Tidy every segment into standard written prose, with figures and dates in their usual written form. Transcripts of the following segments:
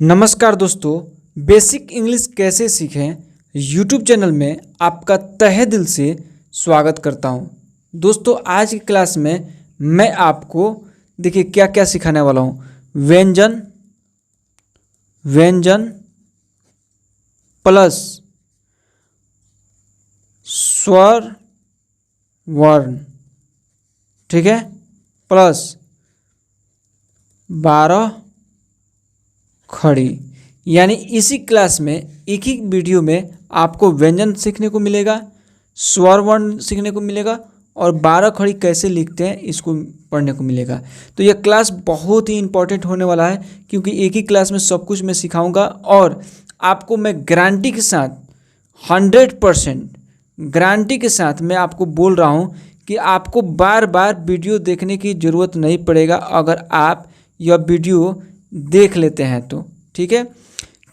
नमस्कार दोस्तों, basic English कैसे सीखें यूट्यूब चैनल में आपका तहे दिल से स्वागत करता हूं। दोस्तों, आज की क्लास में मैं आपको देखिए क्या क्या सिखाने वाला हूं। व्यंजन व्यंजन प्लस स्वर वर्ण, ठीक है, प्लस 12 खड़ी। यानी इसी क्लास में एक ही वीडियो में आपको व्यंजन सीखने को मिलेगा, स्वर वर्ण सीखने को मिलेगा और 12 खड़ी कैसे लिखते हैं इसको पढ़ने को मिलेगा। तो यह क्लास बहुत ही इंपॉर्टेंट होने वाला है, क्योंकि एक ही क्लास में सब कुछ मैं सिखाऊंगा और आपको मैं गारंटी के साथ 100% गारंटी के साथ मैं आपको बोल रहा हूँ कि आपको बार बार वीडियो देखने की ज़रूरत नहीं पड़ेगा अगर आप यह वीडियो देख लेते हैं तो, ठीक है।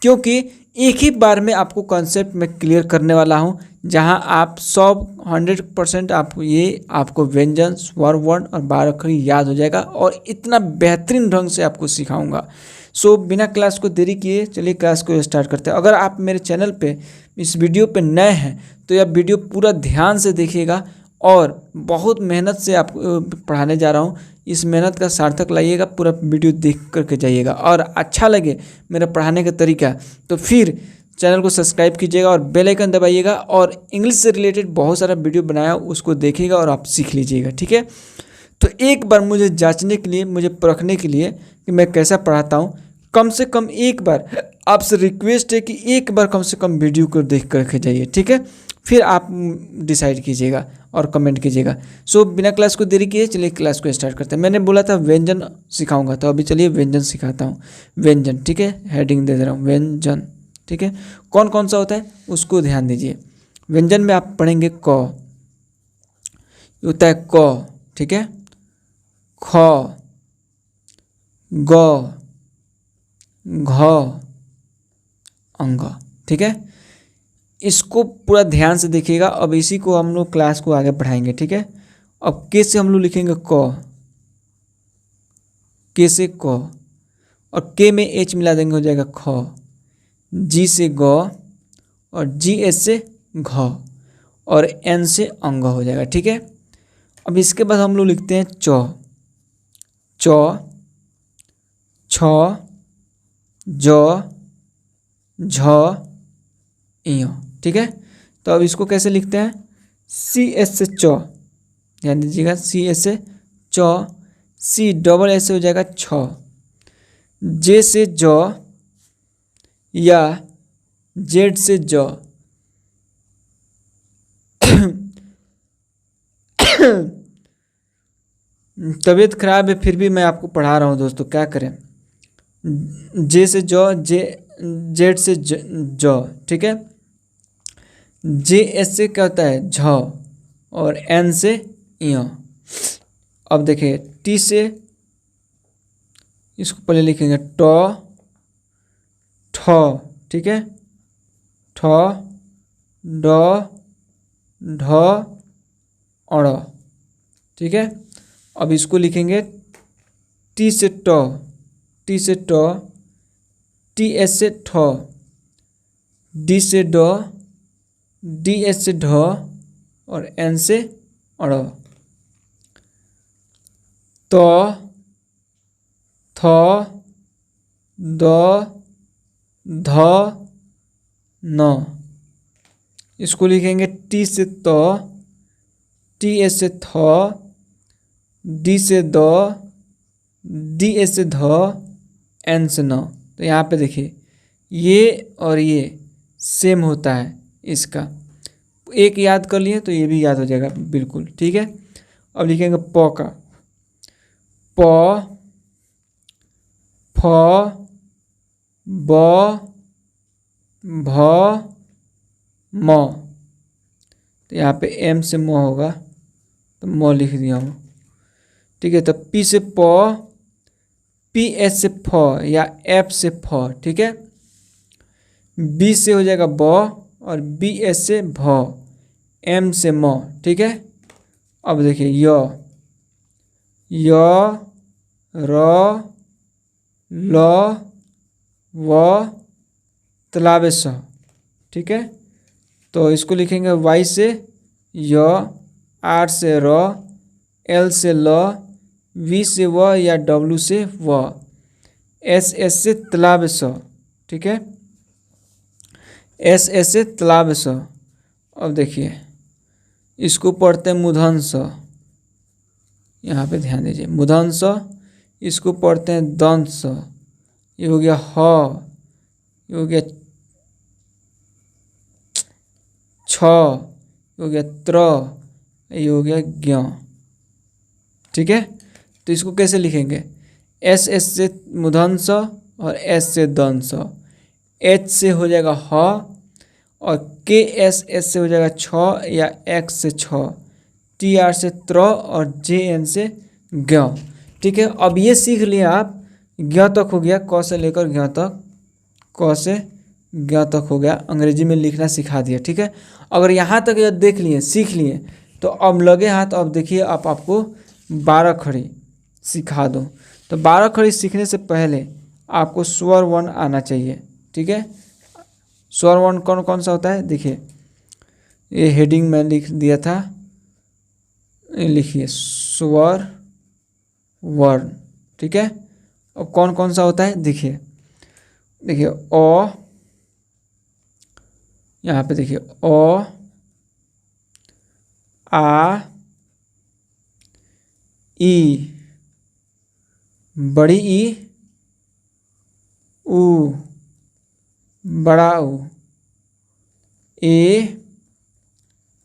क्योंकि एक ही बार में आपको कॉन्सेप्ट में क्लियर करने वाला हूं, जहां आप 100% आपको व्यंजन, स्वर वर्ण और 12 खड़ी याद हो जाएगा और इतना बेहतरीन ढंग से आपको सिखाऊंगा। सो बिना क्लास को देरी किए चलिए क्लास को स्टार्ट करते हैं। अगर आप मेरे चैनल पे इस वीडियो पे नए हैं तो यह वीडियो पूरा ध्यान से देखिएगा और बहुत मेहनत से आपको पढ़ाने जा रहा हूँ। इस मेहनत का सार्थक लाइएगा, पूरा वीडियो देख करके जाइएगा और अच्छा लगे मेरा पढ़ाने का तरीका तो फिर चैनल को सब्सक्राइब कीजिएगा और बेल आइकन दबाइएगा और इंग्लिश से रिलेटेड बहुत सारा वीडियो बनाया उसको देखिएगा और आप सीख लीजिएगा, ठीक है। तो एक बार मुझे जांचने के लिए, मुझे परखने के लिए कि मैं कैसा पढ़ाता हूँ, कम से कम एक बार आपसे रिक्वेस्ट है कि एक बार कम से कम वीडियो को देख करके जाइए, ठीक है। फिर आप डिसाइड कीजिएगा और कमेंट कीजिएगा। सो बिना क्लास को देरी किए चलिए क्लास को स्टार्ट करते हैं। मैंने बोला था व्यंजन सिखाऊंगा, तो अभी चलिए व्यंजन सिखाता हूँ। व्यंजन, ठीक है, हेडिंग दे दे रहा हूँ व्यंजन, ठीक है। कौन कौन सा होता है उसको ध्यान दीजिए। व्यंजन में आप पढ़ेंगे क, होता है क, ठीक है, ख, ग, घ, अंग, ठीक है। इसको पूरा ध्यान से देखिएगा। अब इसी को हम लोग क्लास को आगे बढ़ाएंगे, ठीक है। अब के से हम लोग लिखेंगे क, के से क और के में एच मिला देंगे, हो जाएगा ख। जी से ग और जी एस से घ और एन से अंग हो जाएगा, ठीक है। अब इसके बाद हम लोग लिखते हैं च, च, छ, ज, झ, इं, ठीक है। तो अब इसको कैसे लिखते हैं, सी एस से च, ध्यान दीजिएगा, सी एस से च, सी डबल एस से हो जाएगा छ, जे से ज या जेड से ज, तबीयत खराब है फिर भी मैं आपको पढ़ा रहा हूँ दोस्तों, क्या करें। जे से ज, जेड से ज, ठीक है। जे एस से क्या होता है झ और एन से इं। अब देखिए टी से, इसको पहले लिखेंगे ट, ठ, ठीक है, ठ, ड, ढ, अड़, ठीक है। अब इसको लिखेंगे टी से ट, टी से ट, टी एस से ठ, डी से ड, डी एस से ढ और एन से अड़, त, थ, द, ध, न। इसको लिखेंगे टी से त, टी एस से थ, डी से द, डी एस से ध, एन से न। तो यहाँ पे देखिए ये और ये सेम होता है, इसका एक याद कर लिए तो ये भी याद हो जाएगा बिल्कुल, ठीक है। अब लिखेंगे प का, प, फ, ब, भ, म। तो यहाँ पे एम से म होगा तो म लिख दिया हूँ, ठीक है। तो पी से प, पी एस से फ या एफ से फ, ठीक है। बी से हो जाएगा ब और बी एस से भ, एम से म, ठीक है। अब देखिए य, र, ल, व तलावे स, ठीक है। तो इसको लिखेंगे वाई से य, आर से र, एल से ल, वी से व या डब्ल्यू से व, एस एस से तलावे स, ठीक है। एस एस से तलावे स। अब देखिए इसको पढ़ते हैं मूर्धन्य स, यहाँ पे ध्यान दीजिए मूर्धन्य स। इसको पढ़ते हैं दंत स। ये हो गया ह, ये हो गया छ, ये हो गया त्र, ये हो गया ज्ञ, ठीक है। तो इसको कैसे लिखेंगे? एस एस से मूर्धन्य स और एस से दंत स, एच से हो जाएगा ह और के एस एस से हो जाएगा छ या एक्स से छ, टी आर से त्र और जे एन से ज्ञ, ठीक है। अब ये सीख लिया आप, ज्ञ तक हो गया, क से लेकर ज्ञ तक, क से ज्ञ तक हो गया, अंग्रेजी में लिखना सिखा दिया, ठीक है। अगर यहाँ तक यह देख लिए सीख लिए तो अब लगे हाथ, अब देखिए आपको 12 खड़ी सिखा दूँ। तो 12 खड़ी सीखने से पहले आपको स्वर वर्ण आना चाहिए, ठीक है। स्वर वर्ण कौन कौन सा होता है देखिए, ये हेडिंग में लिख दिया था, लिखिए स्वर वर्ण, ठीक है। और कौन कौन सा होता है देखिए, देखिए अ, यहाँ पे देखिए अ, आ, ई, बड़ी ई, उ, बड़ा उ, ए,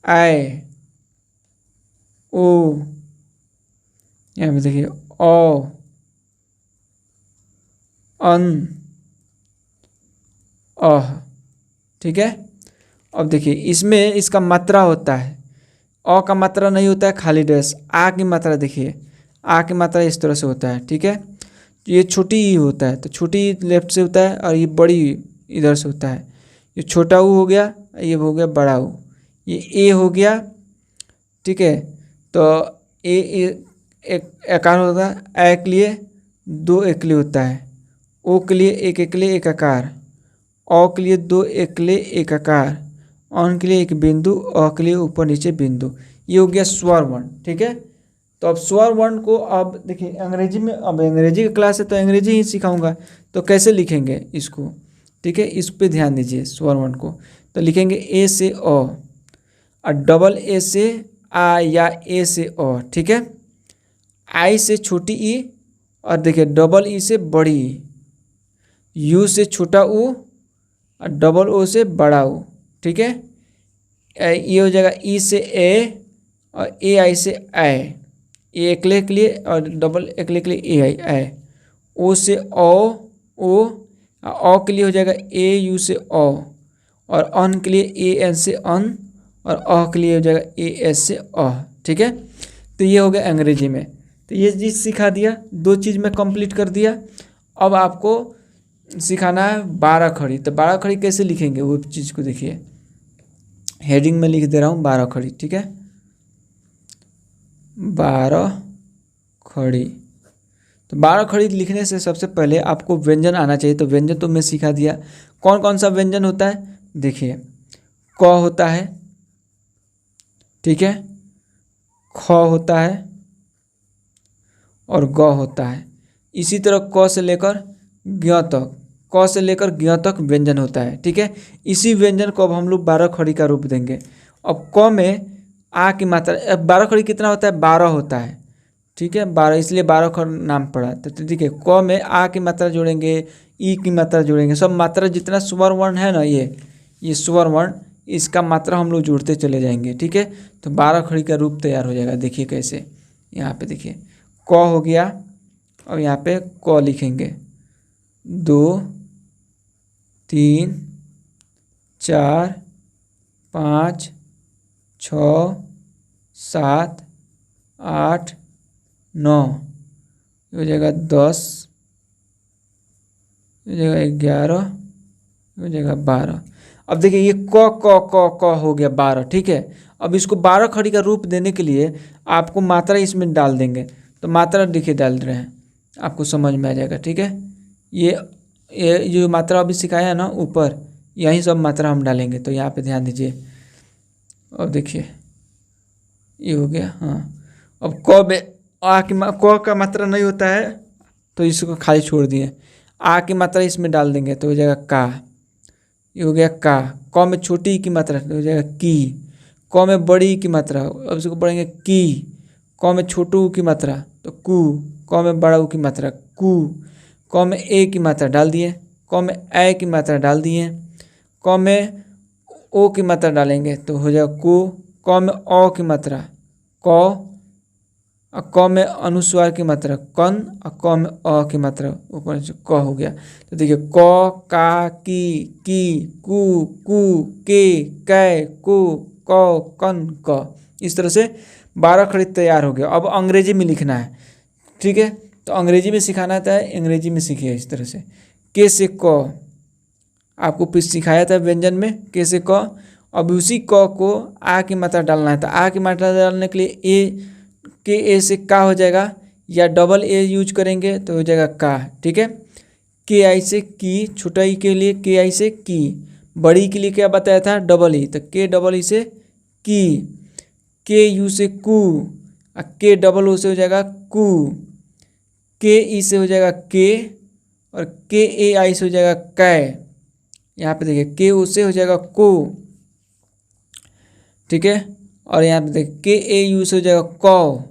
आय, ओ, यहाँ पे देखिए औ, अन, अह, ठीक है। अब देखिए इसमें इसका मात्रा होता है, अ का मात्रा नहीं होता है खाली डैश, आ की मात्रा देखिए, आ की मात्रा इस तरह से होता है, ठीक है। ये छोटी ई होता है, तो छोटी ई लेफ्ट से होता है और ये बड़ी इधर से होता है। ये छोटा ऊ हो गया, ये हो गया बड़ा ऊ, ये ए हो गया, ठीक है। तो ए एक एकार होता है, ए के लिए 2 एकले होता है, ओ के लिए 1 एकले 1 आकार, औ के लिए 2 एकले 1 आकार, अन के लिए 1 बिंदु, अ के लिए ऊपर नीचे बिंदु। ये हो गया स्वर वर्ण, ठीक है। तो अब स्वर वर्ण को अब देखिए अंग्रेजी में, अब अंग्रेजी की क्लास है तो अंग्रेजी ही सिखाऊंगा, तो कैसे लिखेंगे इसको, ठीक है। इस पे ध्यान दीजिए स्वर वर्ण को। तो लिखेंगे ए से अ और डबल ए से आ या ए से अ, ठीक है। आई से छोटी ई और देखिए डबल ई से बड़ी ई, यू से छोटा ऊ और डबल ओ से बड़ा ऊ, ठीक है। ये हो जाएगा ई से ए और ए आई से आई, ए एकले के लिए और डबल एकले के लिए ए आई आई, ओ से ओ के लिए हो जाएगा ए यू से ओ और अन के लिए ए एन से अन और अ के लिए हो जाएगा ए एस से अ, ठीक है। तो ये हो गया अंग्रेजी में। तो ये चीज़ सिखा दिया, 2 चीज़ में कंप्लीट कर दिया। अब आपको सिखाना है 12 खड़ी। तो 12 खड़ी कैसे लिखेंगे वो चीज़ को देखिए, हेडिंग में लिख दे रहा हूँ 12 खड़ी, ठीक है। 12 खड़ी। तो 12 खड़ी लिखने से सबसे पहले आपको व्यंजन आना चाहिए। तो व्यंजन तो मैं सिखा दिया, कौन कौन सा व्यंजन होता है देखिए, क होता है, ठीक है, ख होता है और ग होता है। इसी तरह क से लेकर ज्ञ तक, क से लेकर ज्ञ तक व्यंजन होता है, ठीक है। इसी व्यंजन को अब हम लोग 12 खड़ी का रूप देंगे। अब क में आ की मात्रा, अब 12 खड़ी कितना होता है 12 होता है, ठीक है, 12 इसलिए 12 खड़ी नाम पड़ा। तो ठीक है, क में आ की मात्रा जोड़ेंगे, ई की मात्रा जोड़ेंगे, सब मात्रा जितना स्वर वर्ण है ना, ये स्वर वर्ण, इसका मात्रा हम लोग जोड़ते चले जाएंगे, ठीक है। तो 12 खड़ी का रूप तैयार हो जाएगा। देखिए कैसे, यहाँ पे देखिए क हो गया, अब यहाँ पे क लिखेंगे 2 3 4 5 6 7 8 9, हो जाएगा 10, हो जाएगा 11, हो जाएगा 12। अब देखिए ये क हो गया 12, ठीक है। अब इसको 12 खड़ी का रूप देने के लिए आपको मात्रा इसमें डाल देंगे। तो मात्रा देखिए डाल रहे हैं, आपको समझ में आ जाएगा, ठीक है। ये ये जो मात्रा अभी सिखाया है ना ऊपर, यही सब मात्रा हम डालेंगे। तो यहाँ पे ध्यान दीजिए। अब देखिए ये हो गया। हाँ, अब क में क का मात्रा नहीं होता है तो इसको खाली छोड़ दिए। आ की मात्रा इसमें डाल देंगे तो हो जाएगा का। ये हो गया का। क में छोटी ई की मात्रा तो हो जाएगा की। क में बड़ी ई की मात्रा, अब इसको पढ़ेंगे की। क में छोटू ऊ की मात्रा तो कु। क में बड़ा ऊ की मात्रा कु। क में ए की मात्रा डाल दिए। क में ए की मात्रा डाल दिए। क में ओ की मात्रा डालेंगे तो हो जाएगा को। क में अ की मात्रा क। और क में अनुस्वार की मात्रा कन। और क में अ की मात्रा ऊपर से क हो गया। तो देखिए क का की कु कु के कै को क कन क। इस तरह से 12 खड़ी तैयार हो गया। अब अंग्रेजी में लिखना है, ठीक है। तो अंग्रेजी में सिखाना था, अंग्रेजी में सीखिए इस तरह से। के से क आपको फिर सिखाया था व्यंजन में, के से क। अब उसी क को आ की मात्रा डालना है। तो आ की मात्रा डालने के लिए ए के ए से का हो जाएगा, या डबल ए यूज करेंगे तो हो जाएगा का, ठीक है। के आई से की, छोटा ई के लिए के आई से की, बड़ी के लिए क्या बताया था डबल ई, तो के डबल ई से की। के यू से कु, और के डबल ओ से हो जाएगा कु। के ई से हो जाएगा के, और के ए आई से हो जाएगा कै। यहाँ पे देखिए के ओ से हो जाएगा को, ठीक है। और यहाँ पे देखिए के ए यू से हो जाएगा कौ,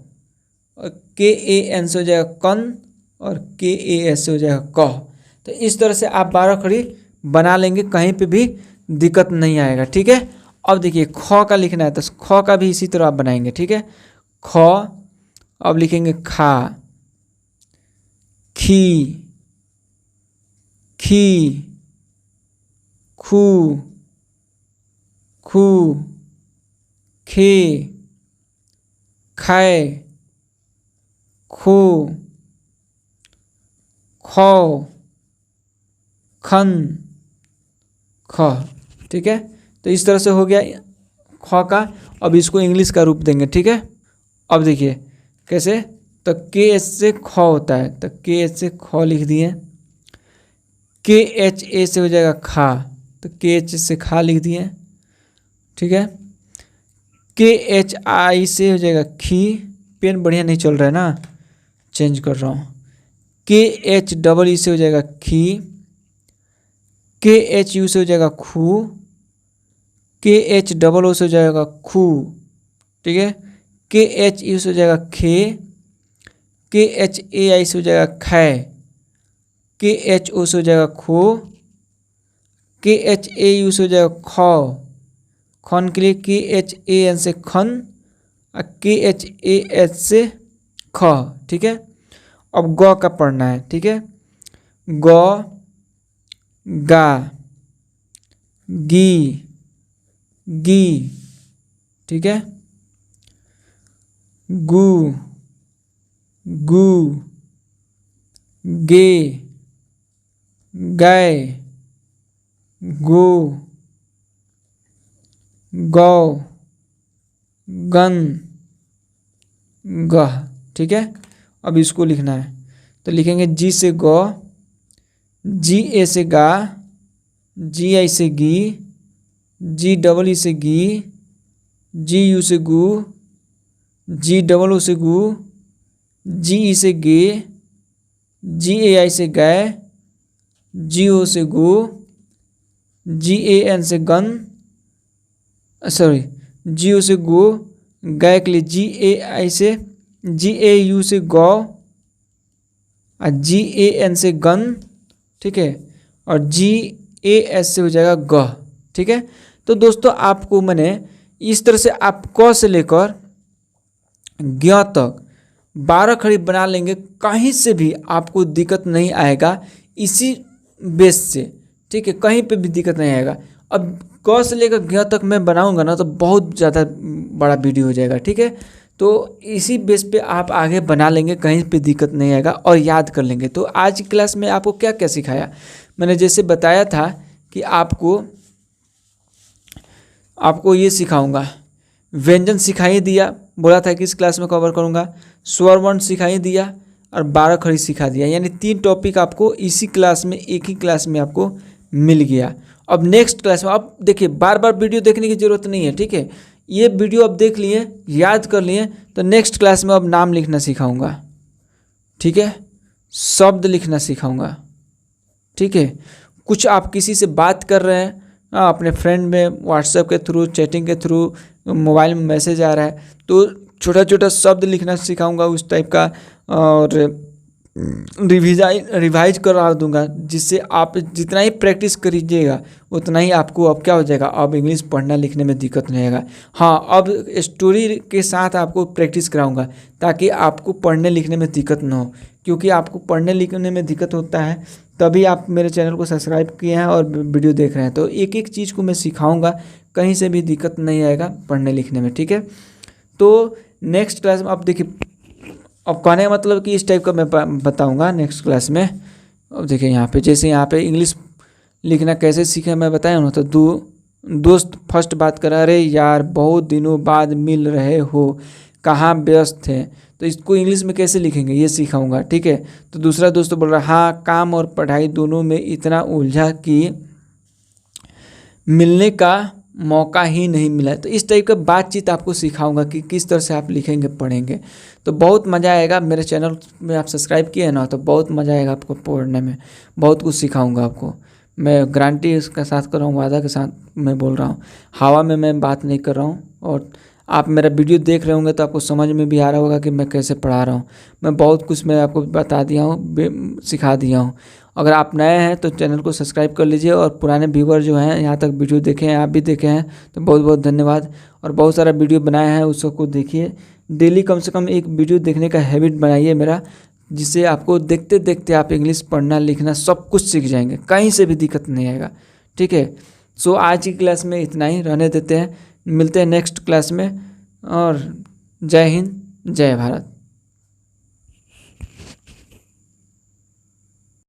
और के ए एन से हो जाएगा कन, और के ए एस से हो जाएगा कह। तो इस तरह से आप 12 खड़ी बना लेंगे, कहीं पे भी दिक्कत नहीं आएगा, ठीक है। अब देखिए ख का लिखना है तो ख का भी इसी तरह आप बनाएंगे, ठीक है। ख अब लिखेंगे खा, खी, खी, खू, खू, खे, खाए, खो, खौ, खन, ख, ठीक है। तो इस तरह से हो गया ख का। अब इसको इंग्लिश का रूप देंगे, ठीक है। अब देखिए कैसे, तो के एच से ख होता है तो के एच से ख लिख दिए। के एच ए से हो जाएगा खा, तो के एच से खा लिख दिए, ठीक है। के एच आई से हो जाएगा खी, पेन बढ़िया नहीं चल रहा है ना, चेंज कर रहा हूँ। के एच डबल ई से हो जाएगा खी। के एच यू से हो जाएगा खू। के एच डबल ओ से हो जाएगा खू, ठीक है। के एच यू से हो जाएगा खे। के एच ए आई से हो जाएगा खै। के एच ओ से हो जाएगा खो। के एच ए यू से हो जाएगा खौ, खन के लिए के एच ए एन से खन, और के एच ए एच से ख, ठीक है। अब ग का पढ़ना है, ठीक है। ग, गा, गी, गी, ठीक है। गु, गु, गे, गै, गो, गौ, गन, गह, ठीक है। अब इसको लिखना है तो लिखेंगे जी से गौ, जी ए से गा, जी आई से गी, जी डबल ई से गी, जी यू से गू, जी डबल ओ से गू, जी ई से गे, जी ए आई से गै, जी ओ से गो, जी ए एन से गन, सॉरी जी ओ से गो, गै के लिए जी ए आई से, जी ए यू से गौ, और जी ए एन से गन, ठीक है। और जी ए एस से हो जाएगा गह, ठीक है। तो दोस्तों आपको मैंने इस तरह से आप क से लेकर ज्ञ तक 12 खड़ी बना लेंगे, कहीं से भी आपको दिक्कत नहीं आएगा इसी बेस से, ठीक है। कहीं पे भी दिक्कत नहीं आएगा। अब क से लेकर ज्ञ तक मैं बनाऊंगा ना तो बहुत ज़्यादा बड़ा वीडियो हो जाएगा, ठीक है। तो इसी बेस पे आप आगे बना लेंगे, कहीं पे दिक्कत नहीं आएगा और याद कर लेंगे। तो आज की क्लास में आपको क्या क्या सिखाया, मैंने जैसे बताया था कि आपको ये सिखाऊंगा, व्यंजन सिखाई दिया, बोला था कि इस क्लास में कवर करूंगा। स्वर वर्ण सिखाई दिया, और 12 खड़ी सिखा दिया। यानी 3 टॉपिक आपको इसी क्लास में, एक ही क्लास में आपको मिल गया। अब नेक्स्ट क्लास में आप देखिए, बार बार वीडियो देखने की ज़रूरत नहीं है, ठीक है। ये वीडियो अब देख लिए, याद कर लिए, तो नेक्स्ट क्लास में अब नाम लिखना सिखाऊंगा, ठीक है, शब्द लिखना सिखाऊंगा, ठीक है। कुछ आप किसी से बात कर रहे हैं अपने फ्रेंड में, व्हाट्सएप के थ्रू, चैटिंग के थ्रू, मोबाइल में मैसेज आ रहा है, तो छोटा छोटा शब्द लिखना सिखाऊंगा उस टाइप का, और रिवाइज करा दूंगा, जिससे आप जितना ही प्रैक्टिस करिएगा उतना ही आपको अब क्या हो जाएगा, अब इंग्लिश पढ़ना लिखने में दिक्कत नहीं आएगा। हाँ, अब स्टोरी के साथ आपको प्रैक्टिस कराऊंगा ताकि आपको पढ़ने लिखने में दिक्कत ना हो, क्योंकि आपको पढ़ने लिखने में दिक्कत होता है तभी आप मेरे चैनल को सब्सक्राइब किए हैं और वीडियो देख रहे हैं। तो एक एक चीज़ को मैं सिखाऊंगा, कहीं से भी दिक्कत नहीं आएगा पढ़ने लिखने में, ठीक है। तो नेक्स्ट क्लास में आप देखिए, अब कहने का मतलब कि इस टाइप का मैं बताऊंगा नेक्स्ट क्लास में। अब देखिए यहाँ पे, जैसे यहाँ पे इंग्लिश लिखना कैसे सीखे मैं बताया ना, तो दोस्त फर्स्ट बात करा, अरे यार बहुत दिनों बाद मिल रहे हो, कहाँ व्यस्त थे, तो इसको इंग्लिश में कैसे लिखेंगे ये सिखाऊंगा, ठीक है। तो दूसरा दोस्त बोल रहा, हाँ काम और पढ़ाई दोनों में इतना उलझा कि मिलने का मौका ही नहीं मिला। तो इस टाइप का बातचीत आपको सिखाऊंगा कि किस तरह से आप लिखेंगे, पढ़ेंगे, तो बहुत मज़ा आएगा। मेरे चैनल में आप सब्सक्राइब किए ना, तो बहुत मज़ा आएगा आपको पढ़ने में, बहुत कुछ सिखाऊंगा आपको। मैं गारंटी इसके साथ कर रहा हूँ, वादा के साथ मैं बोल रहा हूँ, हवा में मैं बात नहीं कर रहा हूँ। और आप मेरा वीडियो देख रहे होंगे तो आपको समझ में भी आ रहा होगा कि मैं कैसे पढ़ा रहा हूँ। मैं बहुत कुछ मैं आपको बता दिया हूँ, सिखा दिया हूँ। अगर आप नए हैं तो चैनल को सब्सक्राइब कर लीजिए, और पुराने व्यूवर जो हैं यहाँ तक वीडियो देखे हैं, आप भी देखे हैं, तो बहुत बहुत धन्यवाद। और बहुत सारा वीडियो बनाया है, उस सबको देखिए। डेली कम से कम एक वीडियो देखने का हैबिट बनाइए मेरा, जिससे आपको देखते देखते आप इंग्लिश पढ़ना लिखना सब कुछ सीख जाएंगे, कहीं से भी दिक्कत नहीं आएगा, ठीक है। सो आज की क्लास में इतना ही रहने देते हैं, मिलते हैं नेक्स्ट क्लास में, और जय हिंद, जय भारत।